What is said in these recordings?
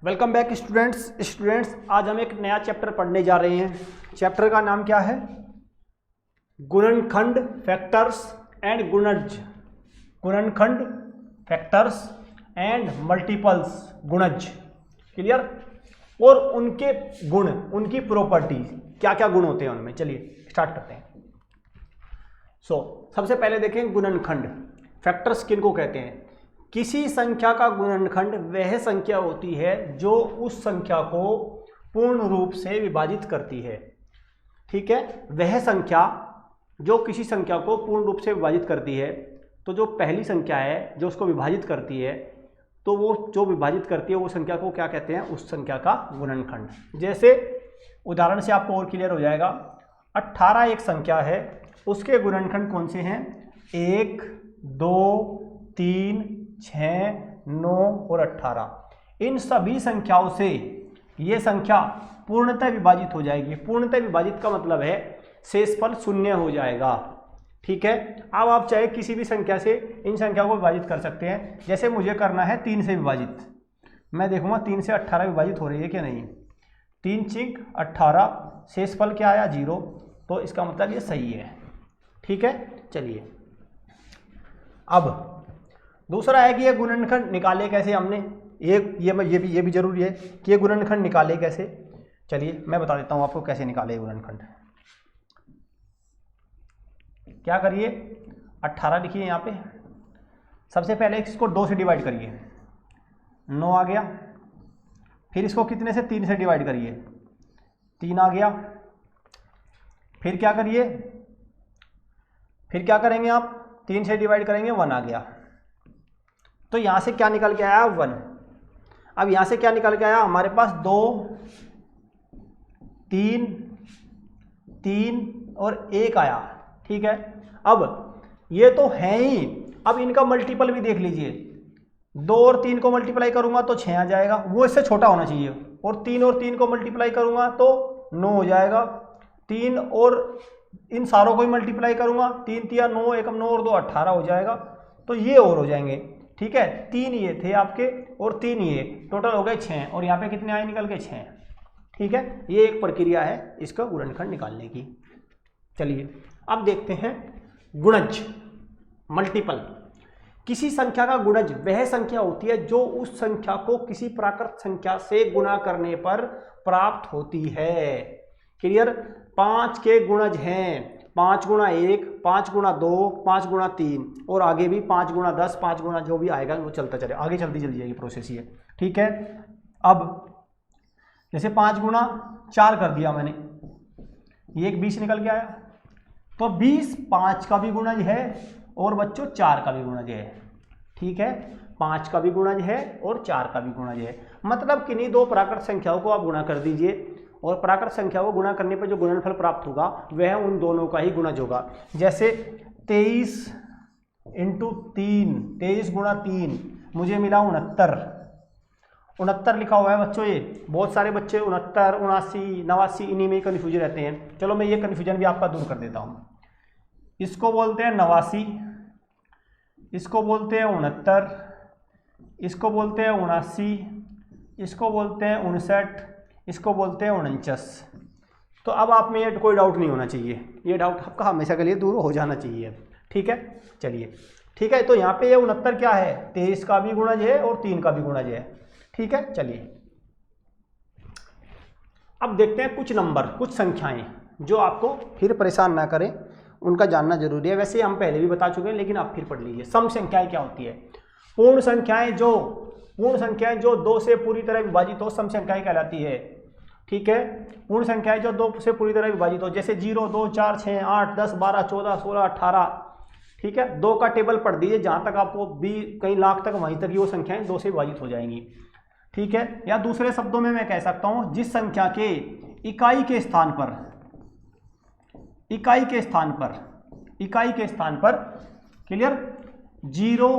Welcome back students आज हम एक नया चैप्टर पढ़ने जा रहे हैं। चैप्टर का नाम क्या है? गुणनखंड, फैक्टर्स एंड गुणज। गुणनखंड, फैक्टर्स एंड मल्टीपल्स, गुणज। क्लियर? और उनके गुण, उनकी प्रॉपर्टी, क्या क्या गुण होते हैं उनमें। चलिए स्टार्ट करते हैं। सबसे पहले देखें गुणनखंड। फैक्टर्स किनको कहते हैं? किसी संख्या का गुणनखंड वह संख्या होती है जो उस संख्या को पूर्ण रूप से विभाजित करती है। ठीक है, वह संख्या जो किसी संख्या को पूर्ण रूप से विभाजित करती है। तो जो पहली संख्या है जो उसको विभाजित करती है, तो वो जो विभाजित करती है वो संख्या को क्या कहते हैं? उस संख्या का गुणनखंड। जैसे उदाहरण से आपको और क्लियर हो जाएगा। 18 एक संख्या है, उसके गुणनखंड कौन से हैं? 1, 2, 3, 6, 9 और 18। इन सभी संख्याओं से ये संख्या पूर्णतः विभाजित हो जाएगी। पूर्णतः विभाजित का मतलब है शेषफल शून्य हो जाएगा। ठीक है, अब आप चाहे किसी भी संख्या से इन संख्या को विभाजित कर सकते हैं। जैसे मुझे करना है 3 से विभाजित, मैं देखूंगा 3 से 18 विभाजित हो रही है क्या नहीं। 3 चिंक 18, शेषफल क्या आया? 0। तो इसका मतलब ये सही है। ठीक है, चलिए अब दूसरा है कि ये गुणनखंड निकाले कैसे हमने। ये भी जरूरी है कि ये गुणनखंड निकाले कैसे। चलिए मैं बता देता हूं आपको कैसे निकाले गुणनखंड। क्या करिए, 18 लिखिए यहाँ पे। सबसे पहले इसको 2 से डिवाइड करिए, 9 आ गया। फिर इसको कितने से? 3 से डिवाइड करिए, 3 आ गया। फिर क्या करिए, फिर क्या करेंगे आप? 3 से डिवाइड करेंगे, 1 आ गया। तो यहां से क्या निकल के आया? 1। अब यहां से क्या निकल के आया? हमारे पास 2, 3, 3 और 1 आया। ठीक है, अब ये तो है ही। अब इनका मल्टीपल भी देख लीजिए। 2 और 3 को मल्टीप्लाई करूंगा तो 6 आ जाएगा, वो इससे छोटा होना चाहिए। और 3 को मल्टीप्लाई करूंगा तो 9 हो जाएगा। 3 और इन सारों को ही मल्टीप्लाई करूंगा, 3 3 9, 1 9 और 2 18 हो जाएगा। तो ये और हो जाएंगे। ठीक है, 3 ये थे आपके और 3 ये, टोटल हो गए 6। और यहाँ पे कितने आए निकल के? 6। ठीक है, ये एक प्रक्रिया है इसका गुणनखंड निकालने की। चलिए अब देखते हैं गुणज, मल्टीपल। किसी संख्या का गुणज वह संख्या होती है जो उस संख्या को किसी प्राकृत संख्या से गुणा करने पर प्राप्त होती है। क्लियर? 5 के गुणज हैं 5 गुणा 1, 5 गुणा 2, 5 गुणा 3 और आगे भी 5 गुणा 10, 5 गुणा जो भी आएगा वो चलता चले, आगे चलती चली जाएगी प्रोसेस ये। ठीक है, अब जैसे 5 गुणा 4 कर दिया मैंने, ये एक 20 निकल के आया। तो 20 5 का भी गुणज है और बच्चों 4 का भी गुणज है। ठीक है, 5 का भी गुणज है और 4 का भी गुणज है। मतलब किन्हीं दो प्राकृत संख्याओं को आप गुणा कर दीजिए और प्राकृत संख्या को गुणा करने पर जो गुणनफल प्राप्त होगा वह उन दोनों का ही गुणज होगा। जैसे 23 × 3, 23 गुणा 3 मुझे मिला 69। 69 लिखा हुआ है बच्चों। ये बहुत सारे बच्चे 69, 79, 89 इन्हीं में कन्फ्यूज रहते हैं। चलो मैं ये कन्फ्यूजन भी आपका दूर कर देता हूँ। इसको बोलते हैं 89, इसको बोलते हैं 69, इसको बोलते हैं 79, इसको बोलते हैं 59, इसको बोलते हैं 49। तो अब आप में ये कोई डाउट नहीं होना चाहिए, ये डाउट आपका हमेशा के लिए दूर हो जाना चाहिए। ठीक है, चलिए ठीक है। तो यहाँ पे ये 69 क्या है? 23 का भी गुणज है और 3 का भी गुणज है। ठीक है, चलिए अब देखते हैं कुछ नंबर, कुछ संख्याएं जो आपको फिर परेशान ना करें, उनका जानना जरूरी है। वैसे हम पहले भी बता चुके हैं लेकिन आप फिर पढ़ लीजिए। सम संख्याएं क्या होती है? पूर्ण संख्याएं जो 2 से पूरी तरह विभाजित हो, सम संख्याएं कहलाती है। ठीक है, पूर्ण संख्याएं जो 2 से पूरी तरह विभाजित हो, जैसे 0, 2, 4, 6, 8, 10, 12, 14, 16, 18। ठीक है, 2 का टेबल पढ़ दीजिए, जहां तक आपको भी कई लाख तक वहीं तक वो संख्याएं 2 से विभाजित हो जाएंगी। ठीक है, या दूसरे शब्दों में मैं कह सकता हूं, जिस संख्या के इकाई के स्थान पर क्लियर 0,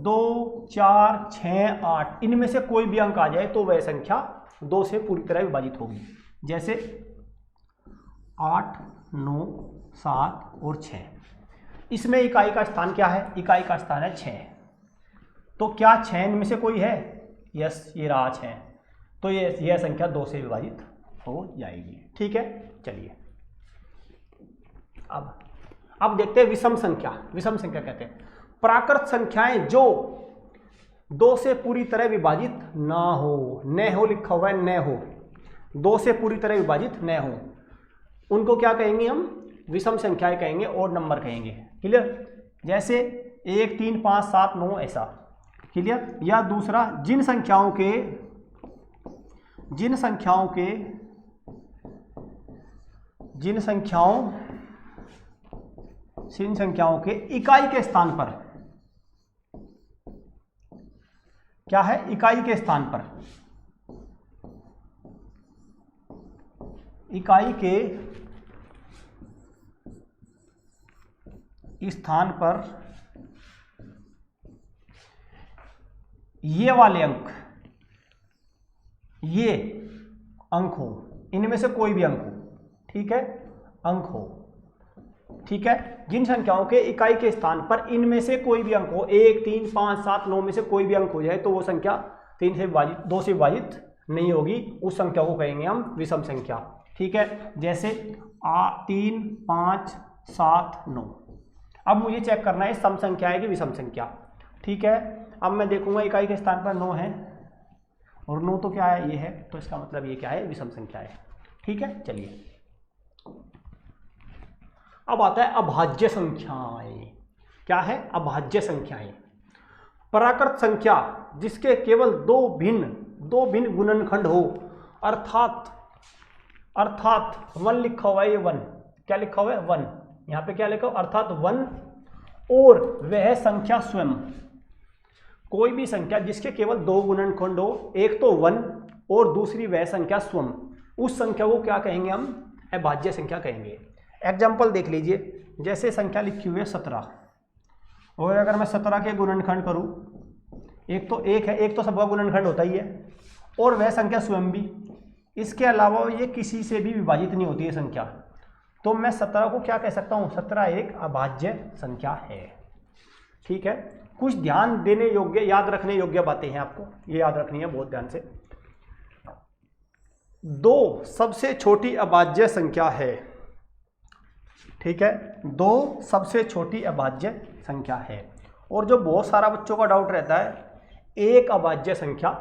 2, 4, 6, 8 इनमें से कोई भी अंक आ जाए तो वह संख्या 2 से पूरी तरह विभाजित होगी। जैसे 8, 9, 7 और 6, इसमें इकाई का स्थान क्या है? इकाई का स्थान है 6। तो क्या 6 इनमें से कोई है? यस, ये रहा 6। तो ये यह संख्या 2 से विभाजित हो जाएगी। ठीक है, चलिए अब देखते हैं विषम संख्या। विषम संख्या कहते हैं प्राकृत संख्याएं जो 2 से पूरी तरह विभाजित ना हो, न हो लिखा हुआ है, न हो, 2 से पूरी तरह विभाजित न हो, उनको क्या कहेंगे हम? विषम संख्याएं कहेंगे, और नंबर कहेंगे। क्लियर? जैसे 1, 3, 5, 7, 9 ऐसा। क्लियर? या दूसरा, जिन संख्याओं के इकाई के स्थान पर, क्या है? इकाई के स्थान पर, इकाई के स्थान पर ये वाले अंक, ये अंक हो, इनमें से कोई भी अंक हो। ठीक है, अंक हो। ठीक है, जिन संख्याओं के इकाई के स्थान पर इनमें से कोई भी अंक हो, 1, 3, 5, 7, 9 में से कोई भी अंक हो जाए, तो वो संख्या 2 से विभाजित नहीं होगी। उस संख्या को कहेंगे हम विषम संख्या। ठीक है, जैसे 3, 5, 7, 9। अब मुझे चेक करना है सम संख्या है कि विषम संख्या। ठीक है, अब मैं देखूंगा इकाई के स्थान पर 9 है, और 9 तो क्या है? ये है, तो इसका मतलब ये क्या है? विषम संख्या है। ठीक है, चलिए अब आता है अभाज्य संख्याएं। क्या है? अभाज्य संख्याएं। प्राकृत संख्या जिसके केवल दो भिन्न गुणनखंड हो, अर्थात 1 लिखा हुआ है, ये 1, क्या लिखा हुआ है? 1, यहाँ पे क्या लिखा हुआ? अर्थात 1, और वह संख्या स्वयं। कोई भी संख्या जिसके केवल 2 गुणनखंड हो, एक तो 1 और दूसरी वह संख्या स्वयं, उस संख्या को क्या कहेंगे हम? अभाज्य संख्या कहेंगे। एग्जाम्पल देख लीजिए, जैसे संख्या लिखी हुई है 17, और अगर मैं 17 के गुणनखंड करूं, एक तो 1 है, एक तो सबका गुणनखंड होता ही है, और वह संख्या स्वयं भी, इसके अलावा ये किसी से भी विभाजित नहीं होती है संख्या, तो मैं 17 को क्या कह सकता हूं? 17 एक अभाज्य संख्या है। ठीक है, कुछ ध्यान देने योग्य, याद रखने योग्य बातें हैं, आपको ये याद रखनी है बहुत ध्यान से। 2 सबसे छोटी अभाज्य संख्या है। ठीक है, 2 सबसे छोटी अभाज्य संख्या है। और जो बहुत सारा बच्चों का डाउट रहता है, 1 अभाज्य संख्या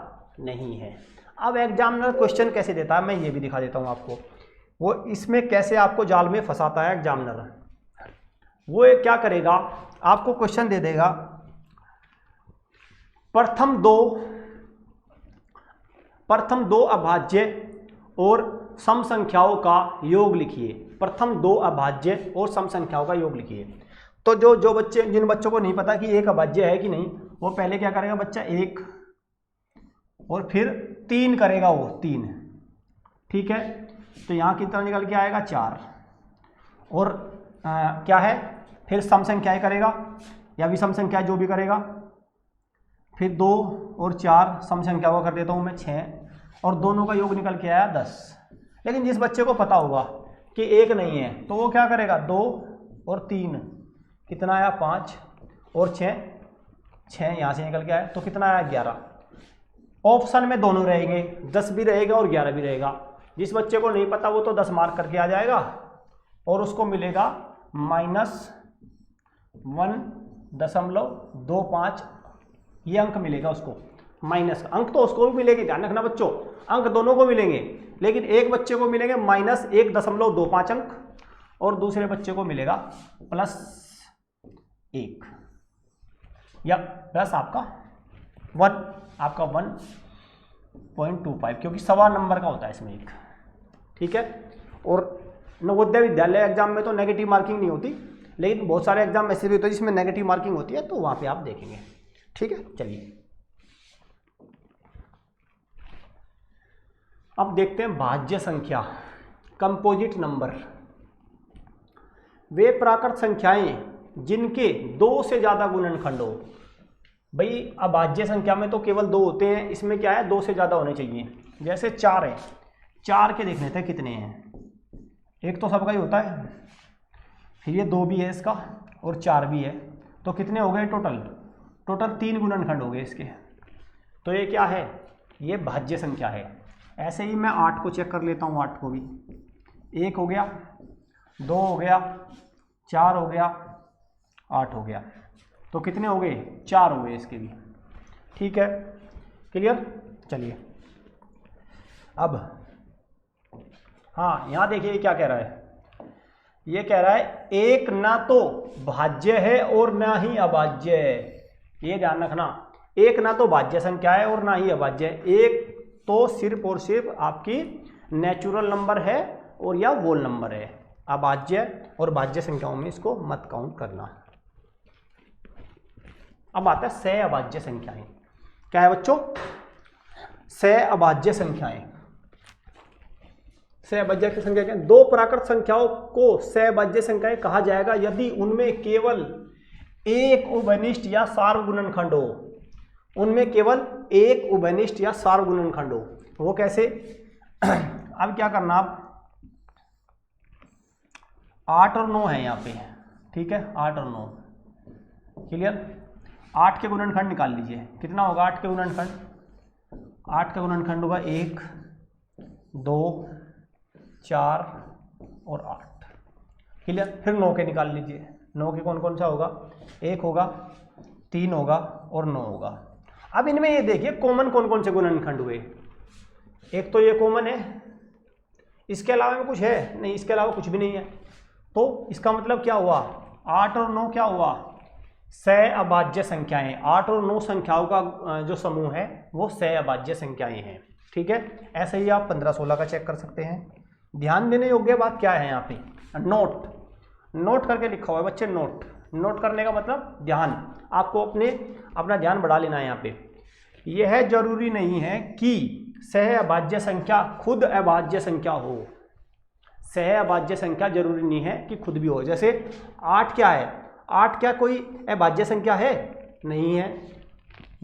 नहीं है। अब एग्जामिनर क्वेश्चन कैसे देता है, मैं ये भी दिखा देता हूँ आपको। वो इसमें कैसे आपको जाल में फंसाता है एग्जामिनर। वो क्या करेगा, आपको क्वेश्चन दे देगा, प्रथम दो अभाज्य और सम संख्याओं का योग लिखिए। प्रथम 2 अभाज्य और सम संख्याओं का योग लिखिए। तो जिन बच्चों को नहीं पता कि 1 अभाज्य है कि नहीं, वो पहले क्या करेगा बच्चा? 1 और फिर 3 करेगा, वो 3। ठीक है, तो यहाँ कितना निकल के आएगा? 4। और क्या है, फिर सम संख्याएं करेगा या विषम संख्या जो भी करेगा, फिर 2 और 4 सम संख्या को कर देता हूँ मैं 6, और दोनों का योग निकल के आया 10। लेकिन जिस बच्चे को पता होगा कि 1 नहीं है, तो वो क्या करेगा? 2 और 3 कितना आया? 5, और 6 यहाँ से निकल के आया, तो कितना आया? 11। ऑप्शन में दोनों रहेंगे, 10 भी रहेगा और 11 भी रहेगा। जिस बच्चे को नहीं पता वो तो 10 मार्क करके आ जाएगा, और उसको मिलेगा -1.25, ये अंक मिलेगा उसको। माइनस अंक तो उसको भी मिलेंगे, ध्यान रखना बच्चों, अंक दोनों को मिलेंगे, लेकिन एक बच्चे को मिलेंगे -1.25 अंक, और दूसरे बच्चे को मिलेगा +1, या प्लस आपका 1.25, क्योंकि 1.25 नंबर का होता है इसमें एक। ठीक है, और नवोदय विद्यालय एग्जाम में तो नेगेटिव मार्किंग नहीं होती, लेकिन बहुत सारे एग्जाम ऐसे भी होते हैं जिसमें नेगेटिव मार्किंग होती है, तो वहाँ पे आप देखेंगे। ठीक है, चलिए अब देखते हैं भाज्य संख्या, कंपोजिट नंबर। वे प्राकृत संख्याएं जिनके 2 से ज़्यादा गुणनखंड हो। भाई अभाज्य संख्या में तो केवल 2 होते हैं, इसमें क्या है? 2 से ज़्यादा होने चाहिए। जैसे 4 है, 4 के देख लेते हैं कितने हैं। एक तो सबका ही होता है, फिर ये 2 भी है इसका, और 4 भी है, तो कितने हो गए टोटल 3 गुणनखंड हो गए इसके। तो ये क्या है? ये भाज्य संख्या है। ऐसे ही मैं 8 को चेक कर लेता हूँ, 8 को भी। 1 हो गया, 2 हो गया, 4 हो गया, 8 हो गया। तो कितने हो गए? 4 हो गए इसके भी। ठीक है, क्लियर। चलिए अब हाँ, यहाँ देखिए क्या कह रहा है। ये कह रहा है एक ना तो भाज्य है और ना ही अभाज्य है। ये ध्यान रखना, एक ना तो भाज्य संख्या है और ना ही अभाज्य है। एक तो सिर्फ और सिर्फ आपकी नेचुरल नंबर है और या वोल नंबर है। अभाज्य और भाज्य संख्याओं में इसको मत काउंट करना। अब आता है सहअभाज्य संख्याएं। क्या है बच्चों? सहअभाज्य संख्याएं। सहअभाज्य की संख्या क्या? दो प्राकृत संख्याओं को सहअभाज्य संख्याएं कहा जाएगा यदि उनमें केवल एक उभयनिष्ठ या सार्वगुणनखंड हो। उनमें केवल एक उभयनिष्ठ या सार्वगुणनखंड हो। वो कैसे? अब क्या करना, आप 8 और 9 है यहाँ पे, ठीक है, 8 और 9, क्लियर। 8 के गुणनखंड निकाल लीजिए, कितना होगा 8 के गुणनखंड? 8 का गुणनखंड होगा 1, 2, 4 और 8, क्लियर। फिर 9 के निकाल लीजिए। 9 के कौन कौन सा होगा? 1 होगा, 3 होगा और 9 होगा। अब इनमें ये देखिए कॉमन कौन कौन से गुणनखंड हुए। एक तो ये कॉमन है, इसके अलावा में कुछ है नहीं, इसके अलावा कुछ भी नहीं है। तो इसका मतलब क्या हुआ? 8 और 9 क्या हुआ? सहअभाज्य संख्याएं। 8 और 9 संख्याओं का जो समूह है वो सहअभाज्य संख्याएं हैं, ठीक है। ऐसे ही आप 15-16 का चेक कर सकते हैं। ध्यान देने योग्य बात क्या है यहाँ पे? नोट करके लिखा हुआ है बच्चे। नोट करने का मतलब ध्यान, आपको अपना ध्यान बढ़ा लेना है यहाँ पे। यह जरूरी नहीं है कि सहअभाज्य संख्या खुद अभाज्य संख्या हो। सहअभाज्य संख्या जरूरी नहीं है कि खुद भी हो। जैसे 8 क्या है? 8 क्या कोई अभाज्य संख्या है? नहीं है।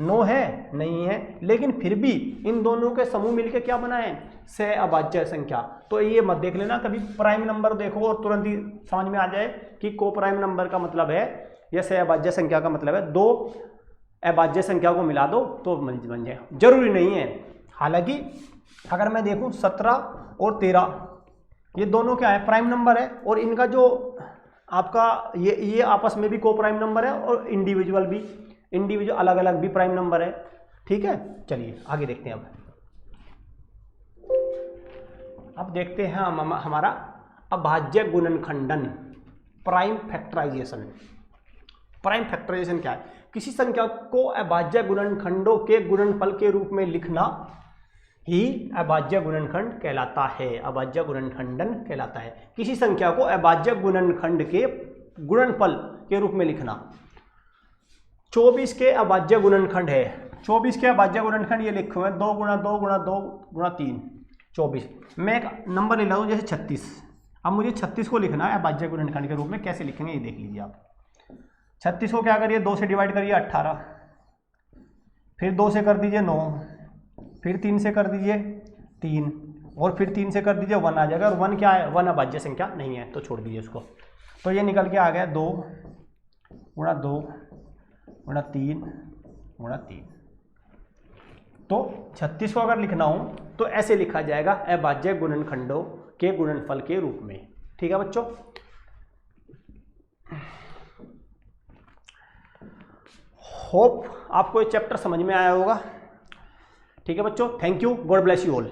9 है? नहीं है। लेकिन फिर भी इन दोनों के समूह मिलकर क्या बना है? सहअभाज्य संख्या। तो ये मत देख लेना कभी प्राइम नंबर देखो और तुरंत ही समझ में आ जाए कि को प्राइम नंबर का मतलब है या सहअभाज्य संख्या का मतलब है दो अभाज्य संख्या को मिला दो तो बन जाए। जरूरी नहीं है। हालांकि अगर मैं देखूं 17 और 13 ये दोनों क्या है? प्राइम नंबर है। और इनका जो आपका ये आपस में भी को प्राइम नंबर है और इंडिविजुअल अलग अलग भी प्राइम नंबर है, ठीक है। चलिए आगे देखते हैं। अब देखते हैं हमारा अभाज्य गुणनखंडन, प्राइम फैक्टराइजेशन। प्राइम फैक्टराइजेशन क्या है? किसी संख्या को अभाज्य गुणनखंडों के गुणनफल के रूप में लिखना ही अभाज्य गुणनखंड कहलाता है। अभाज्य गुणनखंडन कहलाता है किसी संख्या को अभाज्य गुणनखंड के गुणनफल के रूप में लिखना। 24 के अभाज्य गुणनखंड है। 24 के अभाज्य गुणनखंड ये लिखे हुए हैं 2 गुणा 2 गुणा 2 गुणा 3, 24। मैं एक नंबर ले लूँ जैसे 36। अब मुझे 36 को लिखना है अभाज्य गुणनखंड के रूप में। कैसे लिखेंगे ये देख लीजिए आप। 36 को क्या करिए? 2 से डिवाइड करिए 18, फिर 2 से कर दीजिए 9, फिर 3 से कर दीजिए 3 और फिर 3 से कर दीजिए 1 आ जाएगा। और 1 क्या है? 1 अभाज्य संख्या नहीं है तो छोड़ दीजिए उसको। तो ये निकल के आ गया 2 गुणा 2 गुणा 3 गुणा 3। तो 36 को अगर लिखना हो तो ऐसे लिखा जाएगा अभाज्य गुणनखंडों के गुणनफल के रूप में, ठीक है बच्चों। होप आपको ये चैप्टर समझ में आया होगा, ठीक है बच्चों। Thank you, God bless you all.